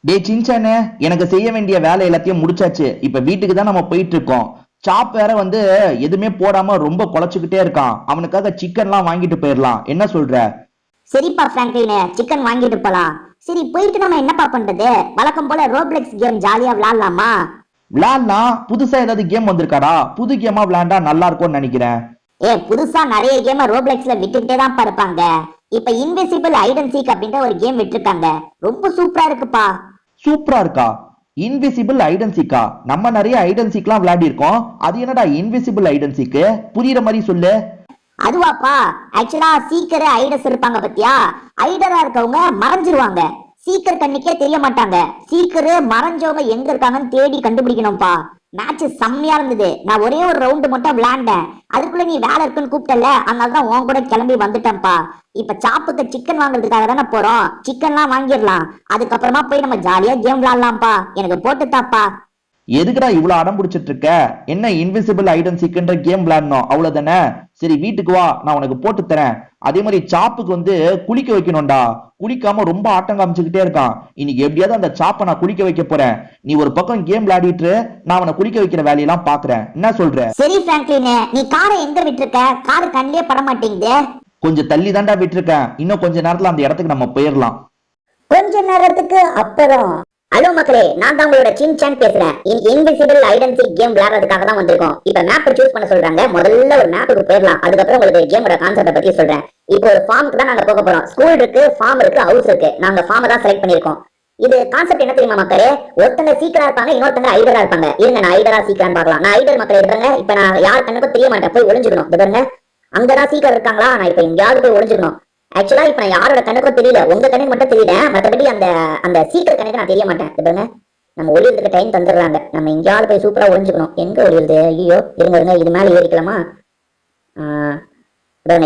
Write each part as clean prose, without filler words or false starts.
டே சின்சானே, எனக்கு செய்ய வேண்டிய வேலை எல்லாத்தையும் முடிச்சாச்சு. இப்ப வீட்டுக்கு தான் நம்ம போயிட்டு இருக்கோம். சாப் வேற வந்து எதுவுமே போடாம ரொம்ப குலைச்சுக்கிட்டே இருக்கான். அவனுக்காக சிக்கன்லாம் வாங்கிட்டு போயிடலாம். என்ன சொல்ற? சரிப்பா பிராங்க்லின், சிக்கன் வாங்கிட்டு போலாம். சரி, போயிட்டு நம்ம என்னப்பா பண்றது? வழக்கம் போல ரோப்ளெக்ஸ் கேம் ஜாலியா விளையாடலாமா? விளையாடலாம். புதுசா ஏதாவது கேம் வந்திருக்காடா? புது கேமா விளையாண்டா நல்லா இருக்கும்னு நினைக்கிறேன். புதுசா நிறைய கேம் ரோப்ளெக்ஸ்ல விட்டுக்கிட்டே தான் இருப்பாங்க. இப்ப இன்விசிபிள் ஹைட் அண்ட் சீக் அப்படின்ற ஒரு கேம் விட்டுருக்காங்க. ரொம்ப சூப்பரா இருக்குப்பா. சூப்பரா இருக்கா? இன்விசிபிள் ஐடென்சிக்கா? நம்ம நிறைய ஐடென்சிக்லாம் விளையாடி இருக்கோம். அது என்னடா இன்விசிபிள் ஐடென்சிக்கு? புரியுற மாதிரி சொல்லு. அதுவாப்பா, ஆக்சுவலா சீக்கர் ஐடஸ் இருப்பாங்க பத்தியா? ஐடரா இருக்கவங்க மறைஞ்சிருவாங்க. சீக்கர் கண்ணுக்கே தெரிய மாட்டாங்க. சீக்கர் மறைஞ்சவங்க எங்க இருக்காங்கன்னு தேடி கண்டுபிடிக்கணும்ப்பா. மேட்ச் செம்மையா இருந்தது. நான் ஒரே ஒரு ரவுண்டு மட்டும் விளையாண்டேன். அதுக்குள்ள நீ வேலை இருக்குன்னு கூப்பிட்டல, அதனாலதான் உன் கூட கிளம்பி வந்துட்டேன்ப்பா. இப்ப சாப்புக்கு சிக்கன் வாங்குறதுக்காக தானே போறோம். சிக்கன்லாம் வாங்கிடலாம். அதுக்கப்புறமா போய் நம்ம ஜாலியா கேம் விளையாடலாம்ப்பா. எனக்கு போட்டுத்தாப்பா. எதுக்குடா இவ்வளவு அடம் பிடிச்சிட்டு இருக்க? என்ன இன்விசிபிள் ஐடென்சிக்குன்ற கேம் விளையாடணும் அவ்வளவுதானே? சரி வீட்டுக்கு வா, நான் உனக்கு போட்டு தரேன். அதே மாதிரி சாப்புக்கு வந்து குளிக்க வைக்கணும்டா. குளிக்காம ரொம்ப ஆட்டம் காமிச்சுக்கிட்டே இருக்கான். இன்னைக்கு எப்படியாவது அந்த சாப்பை நான் குளிக்க வைக்க போறேன். நீ ஒரு பக்கம் கேம் விளையாடிட்டு, நான் அவனை குளிக்க வைக்கிற வேலையெல்லாம் பாக்குறேன். என்ன சொல்ற? சரி பிராங்க்லின், நீ காரை எங்க விட்டுருக்க? காரு கண்ணிலே பட மாட்டேங்குது. கொஞ்சம் தள்ளி தாண்டா விட்டுருக்கேன். இன்னும் கொஞ்ச நேரத்துல அந்த இடத்துக்கு நம்ம போயிடலாம். கொஞ்ச நேரத்துக்கு அப்புறம். ஹலோ மக்களே, நான் தான் உங்களோட சின்சான் பேசுறேன். இன்விசிபிள் ஐடென்டி கேம் விளையாடுறதுக்காக தான் வந்திருக்கோம். இப்ப மேப் சூஸ் பண்ண சொல்றாங்க. முதல்ல ஒரு மேப்புக்கு போயிடலாம். அதுக்கப்புறம் உங்களுக்கு கேமோட கான்செப்ட பத்தி சொல்றேன். இப்போ ஒரு ஃபார்முக்கு தான் நாங்க போக போறோம். ஸ்கூல் இருக்கு, ஃபார்ம் இருக்கு, ஹவுஸ் இருக்கு. நாங்க ஃபார்ம் தான் செலக்ட் பண்ணிருக்கோம். இது கான்செப்ட் என்ன தெரியுமா மக்களே? ஒருத்தங்க சீக்கிரம் இருப்பாங்க, இன்னொருத்தங்க ஐடரா இருப்பாங்க. இருங்க, நான் ஐடரா சீக்கிரம் பார்க்கலாம். நான் ஐடர் மக்களே இருப்பாங்க. இப்ப நான் யார் கண்ணுக்கும் தெரிய மாட்டேன், போய் ஒளிஞ்சுக்கணும். இது பாருங்க, அங்கதான் சீக்கிரம் இருக்காங்களா? நான் இப்ப எங்கேயாவது போய் ஒளிஞ்சுக்கணும். ஆக்சுவலா இப்ப நான் யாரோட கண்ணுக்கும் தெரியல, உங்க கண்ணுக்கு மட்டும் தெரியல. மற்றபடி அந்த அந்த சீக்கிரம் கணக்கு நான் தெரிய மாட்டேன். பாருங்க, நம்ம ஒளிவுக்கு டைம் தந்துடுறாங்க. நம்ம எங்கேயாவது போய் சூப்பரா ஒளிஞ்சுக்கணும். எங்க ஒளிவுது? ஐயோ, இருங்க இருங்க, இது மேல ஏறிக்கலாமா?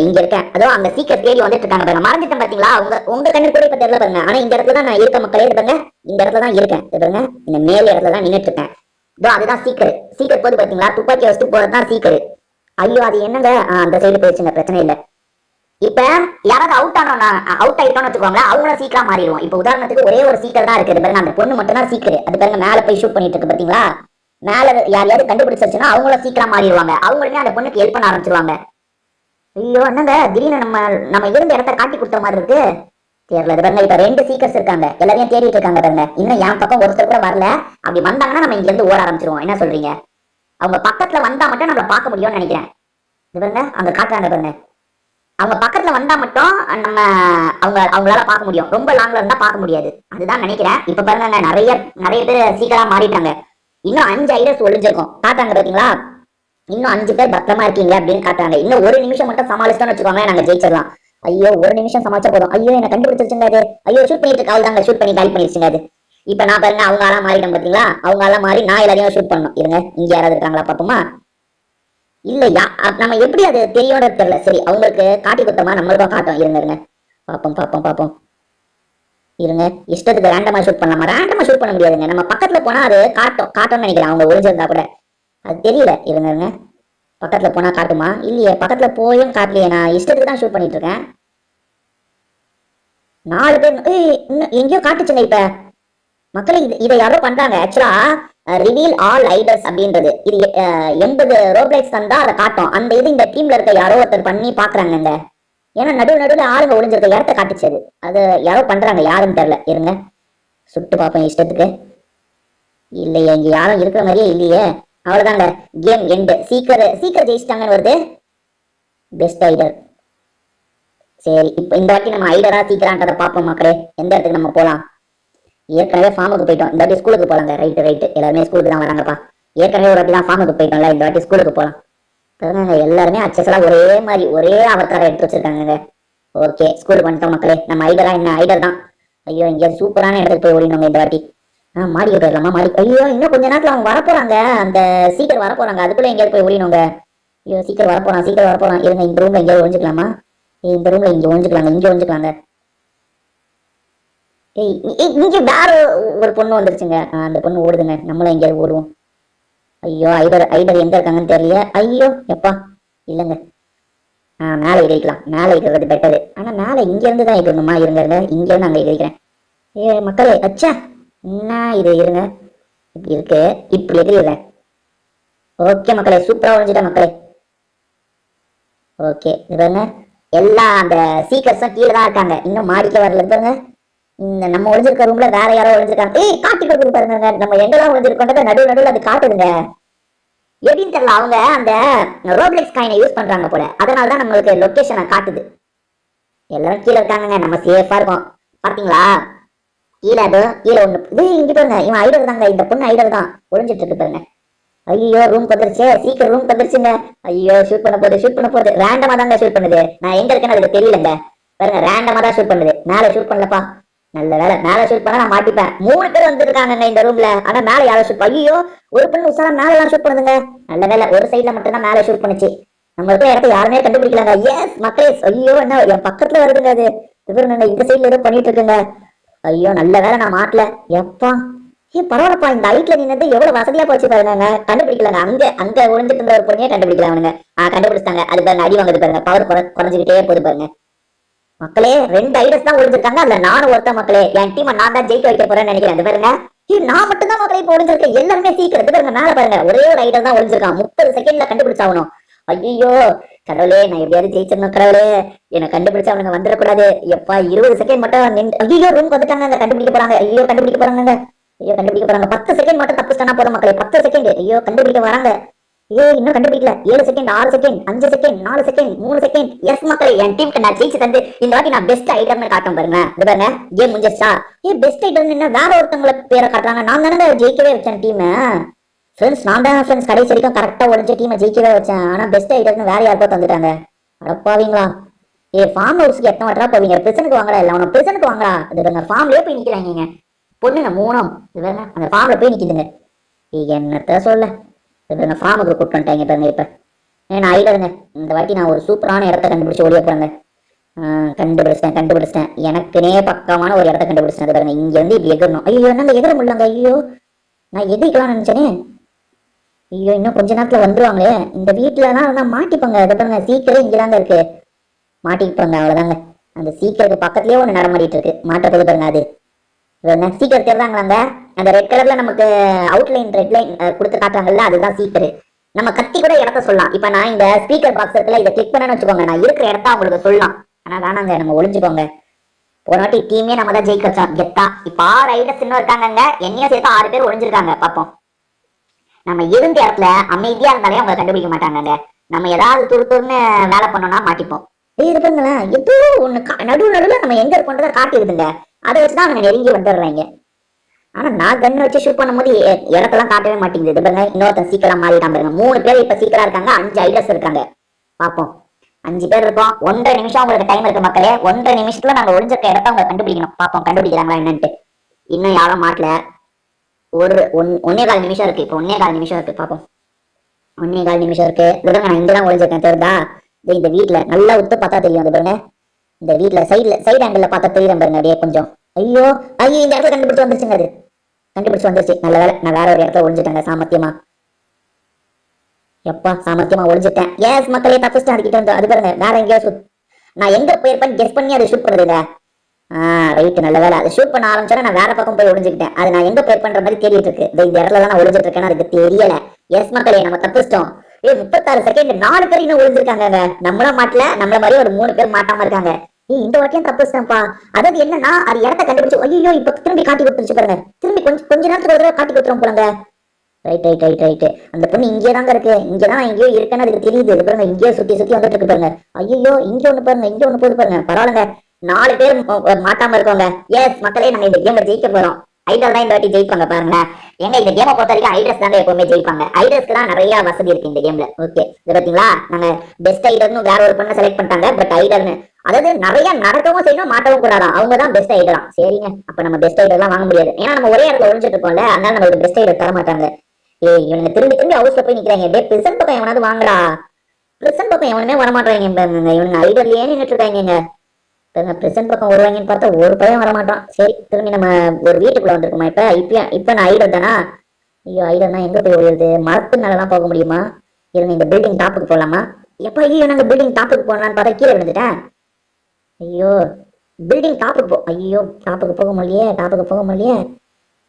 இங்க இருக்கேன். அதோ அந்த சீக்கிரம் தேடி வந்துட்டு இருக்காங்க பாருங்க. மறந்துட்டேன் பாத்தீங்களா? உங்க கண்ணு கூட இப்ப தெரியல பாருங்க. ஆனா இந்த இடத்துல தான் நான் இருக்க மக்களே. பாருங்க, இந்த இடத்துல தான் இருக்கேன். பாருங்க, இந்த மேல இடத்துல தான் நின்றுட்டு இருக்கேன். இதோ அதுதான் சீக்கிரம். சீக்கிரம் போது பாத்தீங்களா? துப்பாக்கி வச்சுட்டு போறதுதான் சீக்கிரம். ஐயோ, அது என்னங்க? அந்த சைடு போயிடுச்சுங்க, பிரச்சனை இல்லை. இப்ப யாராவது அவுட் ஆயிட்டோம்னு வச்சுக்கோங்களேன், அவங்கள சீக்கிரம் மாறிடுவோம். இப்ப உதாரணத்துக்கு ஒரே ஒரு சீக்கிரம் தான் இருக்கு. பாருங்க, அந்த பொண்ணு மட்டும் தான் சீக்கிரம். அது பாருங்க, மேல போய் ஷூட் பண்ணிட்டு இருக்கு பாத்தீங்களா? மேல யாரையாவது கண்டுபிடிச்சிருச்சுன்னா அவங்கள சீக்கிரம் மாறிடுவாங்க. அவங்களுமே அந்த பொண்ணுக்கு ஹெல்ப் பண்ண ஆரம்பிச்சிருவாங்க. ஐயோ, என்னங்க திடீர்னு நம்ம இருந்த இடத்த காட்டி கொடுத்த மாதிரி இருக்கு. தெரியல. பாருங்க, இப்ப 2 சீக்கர்ஸ் இருக்காங்க. எல்லாரையும் தேடிட்டு இருக்காங்க பாருங்க. இன்னும் என் பக்கம் ஒருத்தர் கூட வரல. அப்படி வந்தாங்கன்னா நம்ம இங்க இருந்து ஓட ஆரம்பிச்சிருவோம். என்ன சொல்றீங்க? அவங்க பக்கத்துல வந்தா மட்டும் நம்மள பார்க்க முடியும்னு நினைக்கிறேன். இது பாருங்க, அங்க காட்டுறாங்க பாருங்க. அவங்க பக்கத்துல வந்தா மட்டும் நம்ம அவங்களால பார்க்க முடியும். ரொம்ப லாங்ல இருந்தா பார்க்க முடியாது. அதுதான் நினைக்கிறேன். இப்ப பாருங்க, நிறைய பேர் சீக்கிரம் மாறிட்டாங்க. இன்னும் 5 ஐடர்ஸ் ஒளிஞ்சிருக்கும். காட்டாங்க பாத்தீங்களா? இன்னும் 5 பேர் பத்திரமா இருக்கீங்க அப்படின்னு காட்டுறாங்க. இன்னும் ஒரு நிமிஷம் மட்டும் சமாளிச்சிட்டோம்னு வச்சுக்கோங்க, நாங்க ஜெயிச்சிடலாம். ஐயோ, ஒரு நிமிஷம் சமாளிச்சா போதும். ஐயோ, என்ன கண்டுபிடிச்சிருச்சுங்க அது. ஐயோ, ஷூட் பண்ணிட்டு இருக்க தாங்க, ஷூட் பண்ணி கால் பண்ணிருச்சுங்க அது. இப்ப நான் பாருங்க, அவங்க எல்லாம் மாறிட்டோம் பாத்தீங்களா? அவங்க எல்லாம் மாறி நான் எல்லாரையும் ஷூட் பண்ணணும். இருங்க, இங்க யாராவது இருக்காங்களா பாப்போமா? இல்லையா? நம்ம எப்படி அது தெரியோட தெரியல. சரி, அவங்களுக்கு காட்டி கொடுத்தோமா, நம்மளுக்கும் காட்டும். இருங்க பாப்போம். இருங்க, இஷ்டத்துக்கு ரேண்டமா ஷூட் பண்ணலாமா? ரேண்டமா ஷூட் பண்ண முடியாதுங்க. நம்ம பக்கத்துல போனா அது காட்டும்னு நினைக்கிறேன். அவங்க ஒளிஞ்சிருந்தா கூட அது தெரியல. இருங்க, பக்கத்துல போனா காட்டுமா? இல்லையே, பக்கத்துல போயும் காட்டலையே. நான் இஷ்டத்துக்கு தான் ஷூட் பண்ணிட்டு இருக்கேன். 4 பேர் எங்கேயோ காட்டுச்சுங்க. இப்ப மக்களே, இதை யாரோ பண்றாங்க. ஆக்சுவலா ரிவீல் ஆல் ஐடர்ஸ் அப்படின்றது இது 80 ரோப்ளெக்ஸ் தந்தா அதை காட்டும். அந்த இது இந்த டீம்ல இருக்க யாரோ ஒருத்தர் பண்ணி பாக்குறாங்க. ஏன்னா நடுவுல ஆளுங்க ஒளிஞ்சிருக்க இடத்த காட்டுச்சது. அது யாரோ பண்றாங்க, யாருன்னு தெரியல. இருங்க, சுட்டு பார்ப்பேன் இஷ்டத்துக்கு. இல்லையே, இங்க யாரும் இருக்கிற மாதிரியே இல்லையே. அவ்வளவுதாங்க, கேம் எண்டு. சீக்கிரம் ஜெயிச்சிட்டாங்கன்னு வருது. பெஸ்ட் ஐடர். சரி, இப்ப இந்த வாட்டி நம்ம ஐடரா சீக்கிரான்றதை பார்ப்போம் மக்களே. எந்த இடத்துக்கு நம்ம போலாம்? ஏற்கனவே ஃபார்முக்கு போயிட்டோம். இந்த வாட்டி ஸ்கூலுக்கு போலாங்க. ரைட்டு, எல்லாருமே ஸ்கூலுக்கு தான் வராங்கப்பா. ஏற்கனவே ஒரு வாட்டி தான் ஃபார்முக்கு போயிட்டோம்ல, இந்த வாட்டி ஸ்கூலுக்கு போலாம். எல்லாருமே அச்சஸெல்லாம் ஒரே மாதிரி ஒரே அவதாரம் எடுத்து வச்சிருக்காங்க. ஓகே, ஸ்கூலுக்கு வந்துட்டோம் மக்களே. நம்ம ஐடரா என்ன ஐடர் தான். ஐயோ, இங்கே சூப்பரான இடத்துக்கு போய் ஓடினோங்க இந்த வாட்டி. மாடிக்கு போயிடலாமா? மாடி. ஐயோ, இன்னும் கொஞ்ச நேரத்தில் அவங்க வரப்போறாங்க. அந்த சீக்கிரம் வரப்போறாங்க. அதுக்குள்ள எங்கேயாவது போய் ஓடினோங்க. ஐயோ, சீக்கிரம் வரப்போறான். இருங்க, இந்த ரூம்ல எங்கேயாவது ஒழிஞ்சுக்கலாமா? இந்த ரூம்ல இங்க ஒழிஞ்சுக்கலாங்க. இங்க வேற ஒரு பொண்ணு வந்துருச்சுங்க. அந்த பொண்ணு ஓடுதுங்க. நம்மளும் எங்கேயாவது ஓடுவோம். ஐயோ, ஐடர் எங்க இருக்காங்கன்னு தெரியல. ஐயோ எப்பா, இல்லைங்க. மேலே எதிரிக்கலாம். மேலே இருக்கிறது பெட்டரு. ஆனா மேலே இங்க இருந்து தான் இருக்கணுமா? இருங்க, இங்க இருந்து அங்க எதிரிக்கிறேன். மக்களே, அச்சா, என்ன இது, இருங்க. இப்படி இருக்கு, இப்படி எகிரிடுறேன். ஓகே மக்களே, சூப்பரா ஒழிஞ்சிட்டேன் மக்களே. ஓகே, இது பாருங்க, எல்லா அந்த சீக்கர்ஸும் கீழே தான் இருக்காங்க, இன்னும் மாடிக்க வரல. பாருங்க, இந்த நம்ம ஒளிஞ்சிருக்க ரூம்ல வேற யாரோ ஒளிஞ்சிருக்காங்க. ஏய், காட்டி கொடுக்குது பாருங்க, நம்ம எங்கெல்லாம் ஒளிஞ்சிருக்கோன்றத நடுவு நடுவில் அது காட்டுதுங்க. எப்படின்னு தெரியல, அவங்க அந்த ரோப்ளெக்ஸ் காயினை யூஸ் பண்றாங்க போல, அதனால தான் நம்மளுக்கு லொகேஷனை காட்டுது. எல்லாரும் கீழே இருக்காங்க, நம்ம சேஃபா இருக்கோம். பாத்தீங்களா, கீழே அது கீழே ஒண்ணு இது இங்க பாருங்க, இவன் ஐடர் தாங்க, இந்த பொண்ணு ஐடர் தான் ஒளிஞ்சிட்டு இருக்கு பாருங்க. ஐயோ, ரூம் வந்துருச்சு, சீக்கிரம் ரூம் வந்துருச்சுங்க. ஐயோ, ஷூட் பண்ண போகுது, ஷூட் பண்ண போகுது. ரேண்டமா தாங்க ஷூட் பண்ணுது, நான் எங்க இருக்கேன்னு அதுக்கு தெரியலங்க. பாருங்க, ரேண்டமா தான் ஷூட் பண்ணுது, மேல ஷூட் பண்ணலப்பா. நல்ல வேலை, மேல ஷூட் பண்ணா நான் மாட்டிப்பேன். 3 பேர் வந்துருக்காங்க இந்த ரூம்ல, ஆனா மேல யாரும் ஷூட். ஐயோ, ஒரு பொண்ணு உசாரா மேல எல்லாம் ஷூட் பண்ணுதுங்க. நல்ல வேலை, ஒரு சைட்ல மட்டும் தான் மேல ஷூட் பண்ணுச்சு. நம்ம இருக்கிற இடத்த யாருமே கண்டுபிடிக்கலாங்க. எஸ் மக்களே, ஐயோ என்ன என் பக்கத்துல வருதுங்க அது. இவருங்க இந்த சைட்ல ஏதோ பண்ணிட்டு இருக்குங்க. ஐயோ, நல்ல வேலை நான் மாட்டல. எப்பா, பரவாயில்லப்பா, இந்த ஹைட்ல நின்னது எவ்வளவு வசதியா போச்சு பாருங்க. கண்டுபிடிக்கலாங்க, அங்க அங்க ஒளிஞ்சிட்டு இருந்த ஒரு பொண்ணையே கண்டுபிடிக்கலாம் அவனுங்க. கண்டுபிடிச்சாங்க. அது பாருங்க, அடி வாங்குது பாருங்க, பவர் குறைஞ்சுக்கிட்டே போகுது பாருங்க. மக்களே, 2 ஐடஸ் தான் ஒளிஞ்சிருக்காங்க, அதுல நானும் ஒருத்த. மக்களே, என் டீமை நான் தான் ஜெயிக்க வைக்க போறேன்னு நினைக்கிறேன். அது பாருங்க, நான் மட்டும் தான் மக்களே இப்ப ஒளிஞ்சிருக்கேன், எல்லாருமே சீக்கிரம் பாருங்க. மேல பாருங்க, ஒரே ஒரு ஐடர் தான் ஒளிஞ்சிருக்கான். 30 செகண்ட்ல கண்டுபிடிச்சாகணும். ஐயோ கடவுளே, நான் எப்படியாவது ஜெயிச்சிடணும் கடவுளே, என்னை கண்டுபிடிச்சா அவனுங்க வந்துடக்கூடாது. எப்பா, 20 செகண்ட் மட்டும் ஐயோ, ரூம் வந்துட்டாங்க, கண்டுபிடிக்க போறாங்க. ஐயோ, கண்டுபிடிக்க போறாங்க. ஐயோ, கண்டுபிடிக்க போறாங்க. 10 செகண்ட் மட்டும் தப்பிச்சிட்டா போதும் மக்களே, 10 செகண்ட். ஐயோ, கண்டுபிடிக்க வராங்க. இன்னும் கண்டுபிடிக்கல. 7 second, 6 second, 5 second, 4 second, 3 second. Yes மக்களே, என் டீமுக்கு நான் ஜெயிச்சு தந்து இந்த வாட்டி நான் பெஸ்ட் ஐடர்னு காட்டும் பாருங்க. இது பாருங்க, கேம் முடிஞ்சிருச்சா? பெஸ்ட் ஐடர்னு என்ன வேற ஒருத்தவங்கள பேரை காட்டுறாங்க. நான் தானே ஜெயிக்கவே வச்சேன் டீம். ஃப்ரெண்ட்ஸ், நான் தான் ஃப்ரெண்ட்ஸ் கடைசி வரைக்கும் கரெக்டா ஒழிஞ்ச டீமை ஜெயிக்கவே வச்சேன். ஆனா பெஸ்ட் ஐடர்னு வேற யாருக்கோ தந்துட்டாங்க. அடப்பாவீங்களா? ஃபார்ம் ஹவுஸ்க்கு எத்தனை வாட்டரா போவீங்க? பிரசனுக்கு வாங்கடா, இல்ல உன பிரசனுக்கு வாங்கடா. இது பாருங்க, ஃபார்ம்லயே போய் நிக்கிறாங்க பொண்ணுங்க 3. இது பாருங்க, அந்த ஃபார்ம்ல போய் நிக்குதுங்க. என்னத்த சொல்ல, இது பாருங்க, ஃபார்முக்கு கூட்டு வந்துட்டாங்க பாருங்க. இப்ப நான் ஐடருங்க, இந்த வாட்டி நான் ஒரு சூப்பரான இடத்த கண்டுபிடிச்சு ஓடிய போறேங்க. கண்டுபிடிச்சிட்டேன். எனக்குனே பக்கமான ஒரு இடத்த கண்டுபிடிச்சேன். பாருங்க, இங்க இருந்து இப்படி எகரணும். ஐயோ, என்ன எகர முடியலங்க. ஐயோ, நான் எதிர்க்கலாம்னு நினைச்சேனே. ஐயோ, இன்னும் கொஞ்ச நேரத்துல வந்துருவாங்களே. இந்த வீட்டுலதான் நான் மாட்டிப்பாங்க. அது பாருங்க, சீக்கிரம் இங்கதாங்க இருக்கு, மாட்டிப்பாங்க. அவ்வளவுதாங்க, அந்த சீக்கிரத்துக்கு பக்கத்துலயே ஒண்ணு நடமாடிட்டு இருக்கு. மாட்டப்போது பாருங்க, அது சீக்கிரம் தெரிதாங்களாங்க. அந்த ரெட் கலர்ல நமக்கு அவுட்லைன் ரெட் லைன் கொடுத்து காட்டுறாங்கல்ல, அதுதான் சீக்கிரம். நம்ம கத்தி கூட இடத்த சொல்லலாம். இப்ப நான் இந்த ஸ்பீக்கர் பாக்ஸ் இருக்குல்ல, இதை கிளிக் பண்ணேன்னு வச்சுக்கோங்க, நான் இருக்கிற இடத்த அவங்களுக்கு சொல்லலாம். ஆனா வேணாங்க, நம்ம ஒளிஞ்சுக்கோங்க. ஒரு வாட்டி டீமே நம்ம தான் ஜெயிக்க வச்சோம் கெத்தா. இப்ப 6 ஐடர்ஸ் இன்னும் இருக்காங்க, என்னையும் சேர்த்து 6 பேர் ஒளிஞ்சிருக்காங்க. பாப்போம், நம்ம இருந்த இடத்துல அமைதியா இருந்தாலே அவங்க கண்டுபிடிக்க மாட்டாங்க. நம்ம ஏதாவது துருத்துன்னு வேலை பண்ணோம்னா மாட்டிப்போம். இது பாருங்களேன், ஏதோ ஒண்ணு நடுவுல நம்ம எங்க இருக்கோன்றதை காட்டிடுதுங்க. அதை வச்சுதான் அவங்க நெருங்கி வந்துடுறாங்க. ஆனா நான் கண்ணு வச்சு ஷூட் பண்ணும்போது இடத்தெல்லாம் காட்டவே மாட்டேங்குது. இது பாருங்க, இன்னொருத்தன் சீக்கிரம் மாறிட்டான் பாருங்க. 3 பேர் இப்ப சீக்கிரம் இருக்காங்க, 5 ஐடர்ஸ் இருக்காங்க. பாப்போம், 5 பேர் இருக்கோம். 1.5 நிமிஷம் உங்களுக்கு டைம் இருக்கு மக்களே. 1.5 நிமிஷத்துல நாங்க ஒளிஞ்சிருக்க இடத்த அவங்க கண்டுபிடிக்கணும். பாப்போம், கண்டுபிடிக்கிறாங்களா என்னன்ட்டு. இன்னும் யாரும் மாட்டல. 1.25 நிமிஷம் இருக்கு. இப்ப 1.25 நிமிஷம் இருக்கு. பாப்போம், 1.25 நிமிஷம் இருக்கு. விடுங்க, நான் இங்கதான் ஒளிஞ்சிருக்கேன். தெரியுதா? இந்த வீட்டுல நல்லா உத்து பார்த்தா தெரியும். அது பாருங்க, இந்த வீட்டுல சைடு ஆங்கிள் பார்த்தா தெரியும் பாருங்க. அப்படியே கொஞ்சம் ஐயோ இந்த இடத்துல கண்டுபிடிச்சு வந்துருச்சுங்க. அது கண்டுபிடிச்சு வந்துருச்சு. நல்ல வேலை, நான் வேற ஒரு இடத்துல ஒளிஞ்சிட்டேங்க சாமர்த்தியமா. எப்பா, சாமர்த்தியமா ஒளிஞ்சிட்டேன். ஏஸ் மக்களே, தப்பிச்சிட்டேன். அதுக்கிட்ட வந்து அது பாருங்க, வேற எங்கேயோ நான் எங்க போயிருப்பேன்னு கெஸ் பண்ணி அதை ஷூட் பண்ணுறதுங்க. ரைட்டு, நல்ல வேலை. அதை ஷூட் பண்ண ஆரம்பிச்சோன்னா நான் வேற பக்கம் போய் ஒளிஞ்சுக்கிட்டேன். அது நான் எங்க போயிருப்பேன்ற மாதிரி தேடிட்டு இருக்கு. இந்த இடத்துல தான் நான் ஒளிஞ்சிட்டு இருக்கேன்னு அதுக்கு தெரியல. எஸ் மக்களே, நம்ம தப்பிச்சிட்டோம். 36 செகண்ட், 4 பேர் இன்னும் ஒளிஞ்சிருக்காங்க. நம்மள மாட்டல, நம்மள மாதிரி ஒரு 3 பேர் மாட்டாம இருக்காங்க. இந்த வாட்டியும் தப்பிச்சிட்டேன்ப்பா. அதாவது என்னன்னா, அது இடத்த கண்டுபிடிச்சு ஐயோ இப்ப திரும்பி காட்டி கொடுத்துருச்சு பாருங்க. திரும்பி கொஞ்ச நேரத்துக்கு ஒரு தடவை காட்டி கொடுத்துரும் போலங்க. ரைட். அந்த பொண்ணு இங்கே தாங்க இருக்கு. இங்கதான் எங்கேயோ இருக்குன்னு அதுக்கு தெரியுது. இது பாருங்க, இங்கேயோ சுத்தி வந்துட்டு இருக்கு பாருங்க. ஐயோ, இங்க ஒண்ணு பாருங்க, இங்க ஒண்ணு போது பாருங்க. பரவாயில்லைங்க, 4 பேர் மாட்டாம இருக்கோங்க. எஸ் மக்களே, நம்ம இந்த கேம்ல ஜெயிக்க போறோம். ஐடர் தான் இந்த வாட்டி ஜெயிப்பாங்க பாருங்க. எங்க இந்த கேமை பொறுத்த வரைக்கும் ஐடர்ஸ் தாங்க எப்பவுமே ஜெயிப்பாங்க. ஐடர்ஸ்க்கு தான் நிறைய வசதி இருக்கு இந்த கேம்ல. ஓகே, இது பாத்தீங்களா, நாங்க பெஸ்ட் ஐடர்னு வேற ஒரு பொண்ணை செலக்ட் பண்ணிட்டாங்க. பட் ஐடர்னு அதாவது நிறைய நடக்கவும் செய்யணும், மாட்டவும் கூடாதான். அவங்க தான் பெஸ்ட் ஐடரா. சரிங்க, அப்ப நம்ம பெஸ்ட் ஐடர்லாம் வாங்க முடியாது. ஏன்னா நம்ம ஒரே இடத்துல ஒழிஞ்சிட்டு இருக்கோம்ல, அதனால நம்மளுக்கு பெஸ்ட் ஐடர் தர மாட்டாங்க. இவங்க திரும்பி ஹவுஸ்ல போய் நிக்கிறாங்க. பிரசன்ட் பக்கம் எவனாவது வாங்கடா. பிரசன்ட் பக்கம் எவனுமே வரமாட்டாங்க. இவங்க ஐடர்லயே நின்றுட்டு இருக்காங்க. பிரசன்ட் பக்கம் வருவாங்கன்னு பார்த்தா ஒரு பையன் வரமாட்டான். சரி, திரும்பி நம்ம ஒரு வீட்டுக்குள்ள வந்திருக்கோமா. இப்ப நான் ஐடர் தானா? ஐயோ, ஐடர்னா எங்க போய் ஒழியுது? மரத்து மேலதான் போக முடியுமா? இருங்க, இந்த பில்டிங் டாப்புக்கு போகலாமா? எப்ப ஐயோ, நாங்க பில்டிங் டாப்புக்கு போகலான்னு பார்த்தா கீழே விழுந்துட்டேன். ஐயோ, பில்டிங் டாப்புக்கு ஐயோ, டாப்புக்கு போக முடியலையே.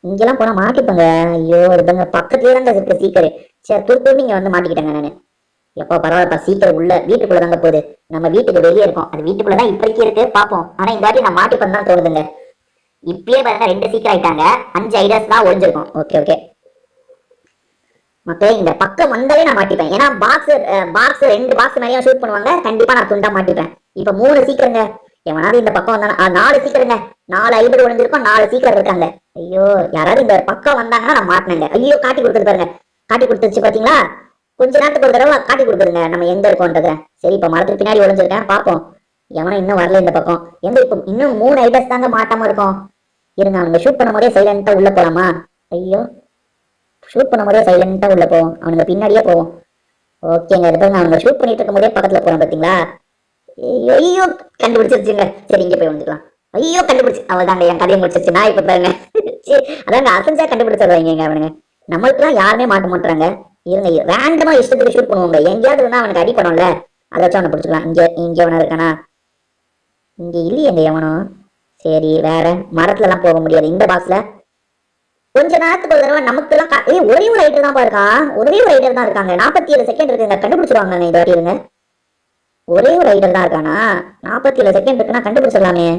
இங்கெல்லாம் போனா மாட்டிப்பங்க. ஐயோ இதுங்க பக்கத்துலயே தாங்க இருக்கு சீக்கிரம். சரி துரு நீங்க வந்து மாட்டிக்கிட்டேங்க நானு. எப்போ பரவாயில்லப்பா, சீக்கிரம் உள்ள வீட்டுக்குள்ள தாங்க போகுது. நம்ம வீட்டுக்கு வெளியே இருக்கோம், அது வீட்டுக்குள்ளதான் இப்போதைக்கு இருக்கு பாப்போம். ஆனா இந்த வாட்டி நான் மாட்டிப்பேன் தான் தோணுதுங்க. இப்பயே பாருங்க 2 சீக்கிரம் ஆயிட்டாங்க, 5 ஐடியாஸ் தான் ஒளிஞ்சிருக்கும். ஓகே ஓகே மக்களே, இந்த பக்கம் வந்தாலே நான் மாட்டிப்பேன். ஏன்னா பாக்ஸ் 2 பாக்ஸ் மேலேயும் ஷூட் பண்ணுவாங்க, கண்டிப்பா நான் துண்டா மாட்டிப்பேன். இப்ப 3 சீக்கிரங்க. எவனாவது இந்த பக்கம் வந்தானா 4 சீக்கிரங்க. 4 ஐபர் ஒளிஞ்சிருக்கும், 4 சீக்கிரம் இருக்காங்க. ஐயோ யாராவது இந்த பக்கம் வந்தாங்கன்னா நான் மாட்டினேங்க. ஐயோ காட்டி கொடுத்துட்டு பாருங்க, காட்டி கொடுத்துருச்சு பாத்தீங்களா. கொஞ்ச நேரத்துக்கு ஒரு தடவை காட்டி கொடுக்குறங்க நம்ம எங்க இருக்கோன்றத. சரி இப்ப மரத்துக்கு பின்னாடி ஒளிஞ்சிருக்கேன் பாப்போம். எவனும் இன்னும் வரல இந்த பக்கம். எங்க இப்போ இன்னும் 3 ஐபர்ஸ் தாங்க மாட்டாம இருக்கும். இருங்க அவங்க ஷூட் பண்ண போதே சைலண்டா உள்ள போலாமா. ஐயோ ஷூட் பண்ண போதே சைலண்டா உள்ள போவோம், அவனுங்க பின்னாடியே போவோம். ஓகேங்க இது பாருங்க, அவங்க ஷூட் பண்ணிட்டு இருக்கும் போதே பக்கத்துல போறோம் பாத்தீங்களா. ஐயோ கண்டுபிடிச்சிருச்சுங்க. சரி இங்க போய் வந்துக்கலாம். ஐயோ கண்டுபிடிச்சு அவள்தாங்க என் கதையை முடிச்சிருச்சு. நான் இப்ப பாருங்க அதாங்க அசஞ்சா கண்டுபிடிச்சிடுவாங்க அவனுங்க. நம்மளுக்குலாம் யாருமே மாட்ட மாட்டாங்க. இருங்க ரேண்டமா இஷ்டத்துக்கு ஷூட் பண்ணுவாங்க. எங்கேயாவது இருந்தா அவனுக்கு அடிப்பணும்ல, அதை வச்சு அவனை பிடிச்சிக்கலாம். இங்க எவனா இருக்கானா. இங்க இல்லையே எங்க எவனும். சரி வேற மரத்துல எல்லாம் போக முடியாது இந்த பாக்ஸ்ல. கொஞ்ச நேரத்துக்கு ஒரு தடவை நமக்கு எல்லாம் ஒரே ஒரு ரைடர் தான் இருக்கான். ஒரே ஒரு ரைடர் தான் இருக்காங்க. 47 செகண்ட் இருக்குங்க, கண்டுபிடிச்சிருவாங்க இந்த வாட்டி. இருங்க ஒரே ஒரு ரைடர் தான் இருக்கானா. 47 செகண்ட் இருக்குன்னா கண்டுபிடிச்சிடலாமே.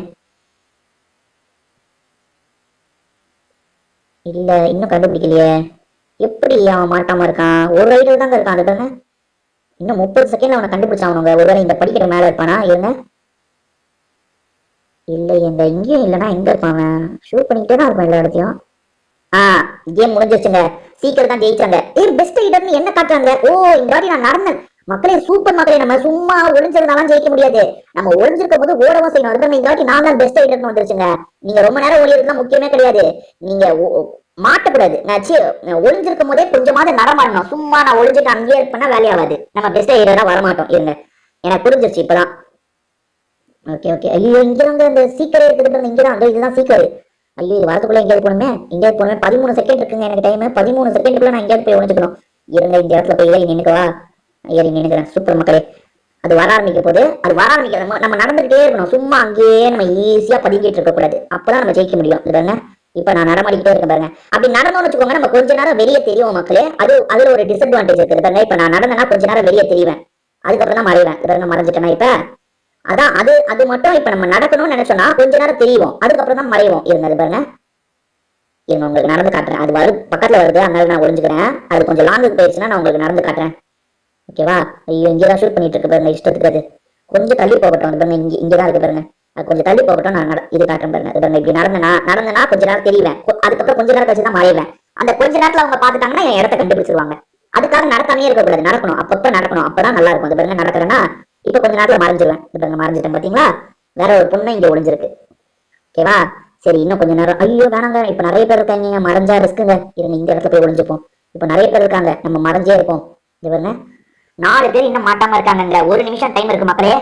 இல்ல இன்னும் கண்டுபிடிக்கலையே. எப்படி அவன் மாட்டாம இருக்கான். ஒரு ரைடர் தாங்க இருக்கான். அது இன்னும் 30 செகண்ட்ல அவனை கண்டுபிடிச்சாங்க. ஒருவேளை இந்த படிக்கிற மேல இருப்பானா. இருங்க இல்ல எங்க இங்கேயும் இல்லைன்னா எங்க இருப்பான். ஷூட் பண்ணிக்கிட்டே தான் இருப்பான் எல்லா இடத்தையும். கேம் முடிஞ்சிருச்சுங்க. சீக்கிரம் தான் ஜெயிச்சாங்க. பெஸ்ட் ரைடர்னு என்ன காட்டுறாங்க. ஓ இந்த வாட்டி நான் நடந்தேன் மக்களே. சூப்பர் மக்களே, நம்ம சும்மா ஒளிஞ்சிருந்தாலும் ஜெயிக்க முடியாது. நம்ம ஒளிஞ்சிருக்கும் போது ஓடவும் செய்யணும். அதுதான் இந்த வாட்டி நான் தான் பெஸ்ட் ரைடர்னு வந்துருச்சுங்க. நீங்க ரொம்ப நேரம் ஒளியிருந்தா முக்கியமே கிடையாது. நீங்க மாட்டக்கூடாது. நான் ஒளிஞ்சிருக்கும் போதே கொஞ்சமாவது நடமாடணும். சும்மா நான் ஒளிஞ்சிட்டு அங்கேயே இருப்பேன்னா வேலையாகாது. நம்ம பெஸ்ட் ரைடரா வரமாட்டோம். இருங்க எனக்கு புரிஞ்சிருச்சு இப்பதான். ஓகே ஓகே ஐயோ இங்க வந்து அந்த சீக்கிரம் இருக்குது. இங்கதான் அந்த இதுதான் சீக்கிரம். ஐயோ இது வரதுக்குள்ள எங்கேயாவது போகணுமே. எங்கேயாவது போகணுமே. 13 செகண்ட் இருக்குங்க எனக்கு டைம். 13 செகண்டுக்குள்ள நான் எங்கேயாவது போய் ஒழிச்சுக்கணும். இருங்க இந்த இடத்துல போய் ஏறி நின்னுக்கவா. ஏறி நின்னுக்கிறேன். சூப்பர் மக்களே, அது வர ஆரம்பிக்க போது. அது வர ஆரம்பிக்கிற நம்ம நடந்துகிட்டே இருக்கணும். சும்மா அங்கேயே நம்ம ஈஸியா பதுங்கிட்டு இருக்க கூடாது. அப்பதான் நம்ம ஜெயிக்க முடியும். இதுங்க இப்ப நான் நடமாடிக்கிட்டே இருக்கேன் பாருங்க. அப்படி நடந்தோம்னு வச்சுக்கோங்க, நம்ம கொஞ்ச நேரம் வெளியே தெரியும் மக்களே. அதுல ஒரு டிஸ்அட்வான்டேஜ் இருக்குது பாருங்க. இப்ப நான் நடந்தேன்னா கொஞ்ச நேரம் வெளியே தெரிவேன், அதுக்கப்புறம் தான் மறைவேன். இதெல்லாம் மறைஞ்சிட்டேன்னா இப்ப அதான் அது மட்டும். இப்ப நம்ம நடக்கணும்னு நினைச்சோம்னா கொஞ்ச நேரம் தெரியும், அதுக்கப்புறம் தான் மறைவோம். இருங்க அது பாருங்க. இருங்க உங்களுக்கு நடந்து காட்டுறேன். அது பக்கத்துல வருது, அதனால நான் ஒளிஞ்சுக்கிறேன். அது கொஞ்சம் லாங்குக்கு போயிடுச்சுன்னா நான் உங்களுக்கு நடந்து காட்டுறேன். ஓகேவா. ஐயோ இங்கேதான் ஷூட் பண்ணிட்டு இருக்கு பாருங்க. இஷ்டத்துக்கு அது கொஞ்சம் தள்ளி போகட்டும். பாருங்க இங்கதான் இருக்கு பாருங்க. அது கொஞ்சம் தள்ளி போகட்டும். நான் இது காட்டுறேன் பாருங்க. பாருங்க இப்படி நடந்தனா கொஞ்ச நேரம் தெரிவேன், அதுக்கப்புறம் கொஞ்ச நேரம் கழிச்சு தான் மறைவேன். அந்த கொஞ்ச நேரத்துல அவங்க பாத்துட்டாங்கன்னா என் இடத்த கண்டுபிடிச்சிருவாங்க. அதுக்காக நடத்தாமே இருக்கக்கூடாது, நடக்கணும். அப்பப்ப நடக்கணும், அப்பதான் நல்லா இருக்கும். அது பாருங்க நடக்கிறேன்னா இப்ப கொஞ்ச நேரத்துல மறைஞ்சிருவேன். இது பாருங்க மறைஞ்சிட்டேன் பாத்தீங்களா. வேற ஒரு பொண்ணு இங்க ஒளிஞ்சிருக்கு. ஓகேவா. சரி இன்னும் கொஞ்ச நேரம். ஐயோ வேணாங்க, இப்ப நிறைய பேர் இருக்காங்க, மறைஞ்சா ரிஸ்க்குங்க. இருங்க இந்த இடத்துல போய் ஒளிஞ்சுப்போம். இப்ப நிறைய பேர் இருக்காங்க, நம்ம மறைஞ்சே இருப்போம். இது பாருங்க 4 பேர் இன்னும் மாட்டாம இருக்காங்க. 1 நிமிஷம் டைம் இருக்கு மக்களே.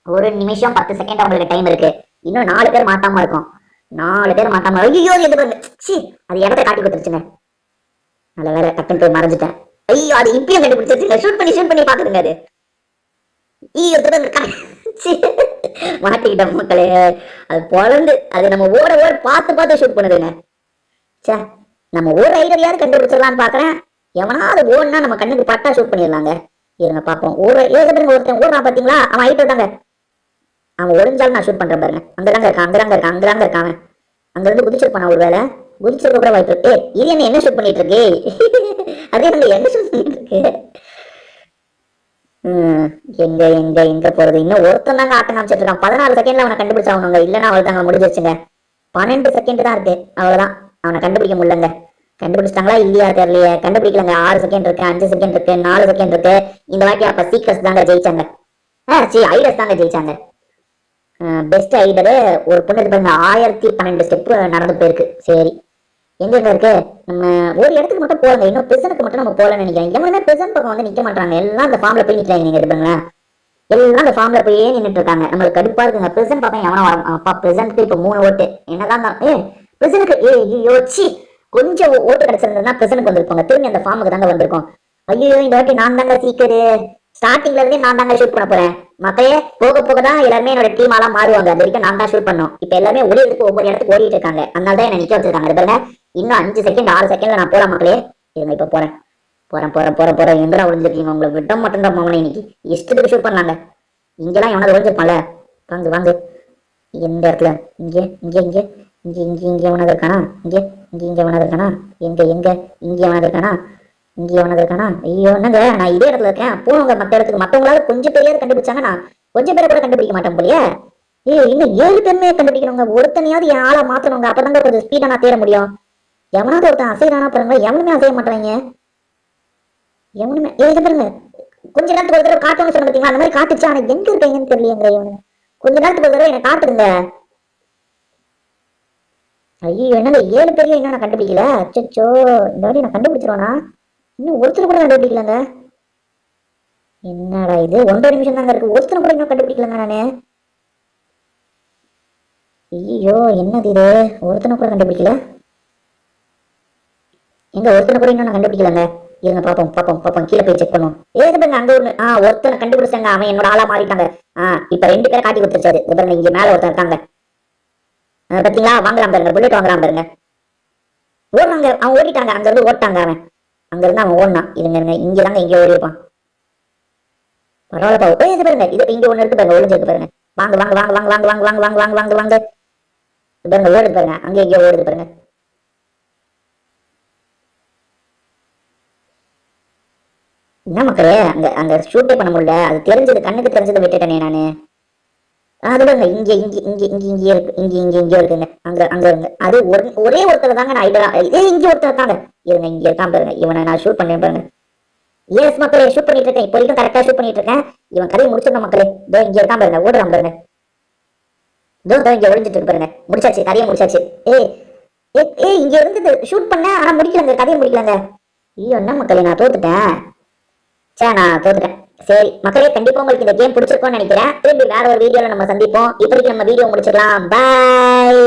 1 நிமிஷம் 10 செகண்ட் அவங்களுக்கு டைம் இருக்கு. இன்னும் 4 பேர் மாட்டாம இருக்கும். 4 பேர் மாட்டாம. ஐயோ எது பாருங்க, அது இடத்த காட்டி கொடுத்துருச்சுங்க. நல்ல வேற டக்குன்னு போய் மறைஞ்சிட்டேன். ஐயோ அது இப்பயும் கண்டுபிடிச்சிருச்சுங்க. ஷூட் பண்ணி பாத்துருங்க. அது மாட்டிக்கிட்டோம் மக்களே. அது பொழந்து அது நம்ம ஓட பார்த்து ஷூட் பண்ணுதுங்க. சே நம்ம ஒரு ஐடியாவது கண்டுபிடிச்சிடலான்னு பாக்குறேன். எவனாவது ஓடுனா நம்ம கண்ணுக்கு பட்டா ஷூட் பண்ணிடலாங்க. இருங்க பாப்போம். ஒருத்தன் ஓடுறான் பாத்தீங்களா, அவன் ஐட்டம் தாங்க. அவன் ஒளிஞ்சாலும் நான் ஷூட் பண்றேன் பாருங்க. அங்கதாங்க இருக்கான். அங்க இருந்து குதிச்சிருப்பான். ஒரு வேலை குதிச்சிருக்க கூட வாய்ப்பு இருக்கு. இது என்ன ஷூட் பண்ணிட்டு இருக்கு. அதே என்ன ஷூட் பண்ணிட்டு இருக்கு. எங்க போறது. இன்னும் ஒருத்தன் தாங்க ஆட்டம் காமிச்சிட்டு இருக்கான். 14 செகண்ட்ல அவனை கண்டுபிடிச்சாங்க. இல்லன்னா அவள் தாங்க முடிஞ்சிருச்சுங்க. 12 செகண்ட் தான் இருக்கு, அவ்வளவுதான். அவனை கண்டுபிடிக்க முடியலங்க. கண்டுபிடிச்சிட்டாங்களா இல்லையா தெரியலையே. கண்டுபிடிக்கலங்க. 6 செகண்ட் இருக்கு, 5 செகண்ட் இருக்கு, 4 செகண்ட் இருக்கு. இந்த வாட்டி அப்ப சீக்கர்ஸ் தாங்க ஜெயிச்சாங்க. ஐடர்ஸ் தாங்க ஜெயிச்சாங்க. பெஸ்ட் ஐடரு ஒரு பொண்ணு இருப்பாங்க. 1012 ஸ்டெப் நடந்து போயிருக்கு. சரி எங்க இருக்கு. நம்ம ஒரு இடத்துக்கு மட்டும் போறங்க. இன்னும் பிரிசனுக்கு மட்டும் நம்ம போகலன்னு நினைக்கிறேன். எவ்வளவுமே பிரிசன் பக்கம் வந்து நிக்க மாட்டாங்க. எல்லாம் அந்த ஃபார்ம்ல போய் நிக்கிறாங்க. நீங்க இருப்பாங்களா, எல்லாம் அந்த ஃபார்ம்ல போய் நின்றுட்டு இருக்காங்க. நம்மளுக்கு கடுப்பா இருக்குங்க. பிரிசன் பக்கம் எவனோ அப்பா. பிரிசனுக்கு இப்ப 3 ஓட்டு என்னதான் பிரிசனுக்கு. யோசிச்சு கொஞ்சம் ஓட்டு கிடைச்சிருந்ததுன்னா பிரிசனுக்கு வந்திருப்பாங்க. திரும்பி அந்த ஃபார்முக்கு தாங்க வந்திருக்கோம். ஐயோ இந்த வாட்டி நான் தாங்க சீக்கிரம் ஸ்டார்டிங்ல இருந்தே நான் தாங்க ஷூட் பண்ண போறேன். மக்களே போக போக தான் எல்லாருமே என்னோட டீம் எல்லாம் மாறுவாங்க. அது வரைக்கும் நான் தான் ஷூட் பண்ணும். இப்ப எல்லாமே ஒளியதுக்கு ஒவ்வொரு இடத்துக்கு ஓடிட்டு இருக்காங்க. அதனால தான் என்ன நிக்க வச்சிருக்காங்க. பாருங்க இன்னும் 5 செகண்ட் 6 செகண்ட்ல நான் போலாம் மக்களே. இருங்க இப்ப போறேன் போறேன் போறேன் போறேன் போறேன். எங்கடா ஒளிஞ்சிருக்கீங்க? உங்களை விட மட்டும்தான் மாமனே இன்னைக்கு இஷ்டத்துக்கு ஷூட் பண்ணலாங்க. இங்கெல்லாம் எவனாவது ஒளிஞ்சிருப்பான்ல. வாங்க வாங்க. எந்த இடத்துல? இங்கே இங்கே இங்கே இங்கே இங்கே இங்கே எவனாவது இருக்கானா? இங்கே இங்கே இங்கே எவனாவது இருக்கானா? எங்க எங்க இங்கே எவனாவது இருக்கானா? இங்கே எவனாவது இருக்கானா? ஐயோ என்னங்க, நான் இதே இடத்துல இருக்கேன். போனவங்க மற்ற இடத்துக்கு மற்றவங்களால கொஞ்சம் பேரையாவது கண்டுபிடிச்சாங்க, நான் கொஞ்சம் பேரை கூட கண்டுபிடிக்க மாட்டேன் போலியே. இன்னும் 7 பேருமே கண்டுபிடிக்கணுங்க. ஒருத்தனையாவது என் ஆளை மாத்தணுங்க. அப்பதாங்க கொஞ்சம் ஸ்பீடா நான் தேட முடியும். எவனாவது ஒருத்தன் அசைதானா பாருங்க. எவனுமே அசைய மாட்டாங்க. எவனுமே இது பாருங்க. கொஞ்ச நேரத்துக்கு ஒரு தடவை காட்டணும்னு சொன்ன பார்த்தீங்களா, அந்த மாதிரி காட்டுச்சு. ஆனா எங்க இருக்கீங்கன்னு தெரியலங்க. இவனு கொஞ்ச நேரத்துக்கு ஒரு தடவை என்ன காட்டுங்க. ஐயோ என்னங்க 7 பேரையும் இன்னும் நான் கண்டுபிடிக்கல. அச்சோ இந்த வாட்டி நான் கண்டுபிடிச்சிருவானா? இன்னும் ஒருத்தர் கூட கண்டுபிடிக்கலங்க. என்னடா இது 1.5 நிமிஷம் தாங்க இருக்கு. ஒருத்தர் கூட இன்னும் கண்டுபிடிக்கலங்க நானு. ஐயோ என்னது இது, ஒருத்தனை கூட கண்டுபிடிக்கல. எங்க ஒருத்தனை கூட இன்னும் நான் கண்டுபிடிக்கலங்க. இருங்க பாப்போம் பாப்போம் பாப்போம். கீழே போய் செக் பண்ணுவோம். பாருங்க அங்க ஒண்ணு. ஒருத்தனை கண்டுபிடிச்சாங்க. அவன் என்னோட ஆளா மாறிட்டாங்க. இப்ப 2 பேரை காட்டி கொடுத்துருச்சாரு. இது பாருங்க இங்க மேல ஒருத்தன் இருக்காங்க. பாத்தீங்களா? வாங்கலாம் பாருங்க. புல்லட் வாங்கலாம் பாருங்க. ஓடுறாங்க. அவன் ஓடிட்டாங்க. அங்க இருந்து ஓட்டாங்க. அவன் அங்க இருந்து அவன் ஓடினான். இருங்க இருங்க இங்க தாங்க இங்க ஓடி இருப்பான். பரவாயில்ல இது பாருங்க. இது இங்க ஒண்ணு இருக்கு பாருங்க. ஒளிஞ்சிருக்கு பாருங்க. வாங்க வாங்க வாங்க வாங்க வாங்க வாங்க வாங்க வாங்க வாங்க வாங்க வாங்க. பாருங்க ஓடுது பாருங்க. அங்க இங்க ஓடுது பாருங்க. என்ன மக்களே, அங்க அங்க ஷூட்டே பண்ண முடியல. அது தெரிஞ்சது, கண்ணுக்கு தெரிஞ்சதை விட்டுட்டேனே நானு. அது பாருங்க இங்க இங்க இங்க இங்க இங்க இருக்கு. இங்க இங்க இங்க இருக்குங்க. அங்க அங்க இருங்க. அது ஒரே ஒருத்தர் தாங்க நான் ஐடியா. இதே இங்க ஒருத்தர் இருக்காங்க. இருங்க இங்க இருக்கான் பாருங்க. இவனை நான் ஷூட் பண்ணேன் பாருங்க. எஸ் மக்களே, ஷூட் பண்ணிட்டு இருக்கேன். இப்போ வரைக்கும் கரெக்டா ஷூட் பண்ணிட்டு இருக்கேன். இவன் கதையை முடிச்சிருந்தோம் மக்களே. இதோ இங்க இருக்கான் பாருங்க. ஓடுறான் பாருங்க. இதோ இங்க ஒளிஞ்சிட்டு இருக்கு பாருங்க. முடிச்சாச்சு, கதையை முடிச்சாச்சு. இங்க இருந்து ஷூட் பண்ண, ஆனா முடிக்கலங்க, கதையை முடிக்கலங்க. ஐயோ என்ன மக்களே, நான் தோத்துட்டேன். நான் தோத்துட்டேன். சரி மக்களே, கண்டிப்பா உங்களுக்கு இந்த கேம் பிடிச்சிருக்கும்னு நினைக்கிறேன். திரும்பி வேற ஒரு வீடியோல நம்ம சந்திப்போம். இப்போதைக்கு நம்ம வீடியோ முடிச்சிடலாம். பாய்.